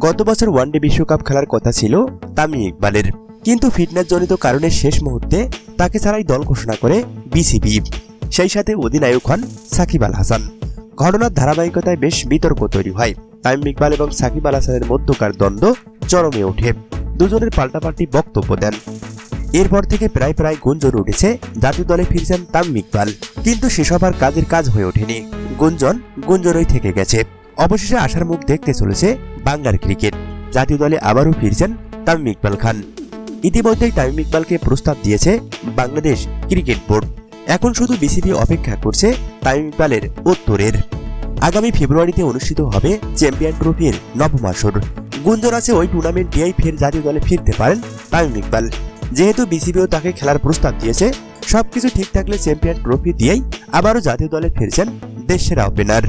গত বছর ওয়ানডে বিশ্বকাপ খেলার কথা ছিল তামিম ইকবালের, কিন্তু ফিটনেস জনিত কারণে শেষ মুহূর্তে তাকে ছাড়াই দল ঘোষণা করে বিসিবি। সেই সাথে অধিনায়ক হন সাকিব আল হাসান। ঘটনার ধারাবাহিকতায় বেশ বিতর্ক তৈরি হয়। তামিম ইকবাল এবং সাকিব আল হাসানের মধ্যকার দ্বন্দ্ব চরমে ওঠে। দুজনের পাল্টাপাল্টি বক্তব্য দেন। এরপর থেকে প্রায় গুঞ্জন উঠেছে জাতীয় দলে ফিরছেন তামিম ইকবাল, কিন্তু সেসব আর কাজের কাজ হয়ে ওঠেনি। গুঞ্জনই থেকে গেছে। অবশেষে আশার মুখ দেখতে চলেছে বাংলার ক্রিকেট। জাতীয় দলে আবারও ফিরছেন তামিম ইকবাল খান। ইতিমধ্যেই তামিম ইকবালকে প্রস্তাব দিয়েছে বাংলাদেশ ক্রিকেট বোর্ড। এখন শুধু বিসিবি অপেক্ষা করছে তামিম ইকবালের উত্তরের। আগামী ফেব্রুয়ারিতে অনুষ্ঠিত হবে চ্যাম্পিয়ন ট্রফির নবম আসর। গুঞ্জন আছে ওই টুর্নামেন্ট দিয়েই ফের জাতীয় দলে ফিরতে পারেন তামিম ইকবাল। যেহেতু বিসিবিও তাকে খেলার প্রস্তাব দিয়েছে, সবকিছু ঠিক থাকলে চ্যাম্পিয়ন ট্রফি দিয়েই আবারও জাতীয় দলে ফিরছেন দেশের ওপেনার।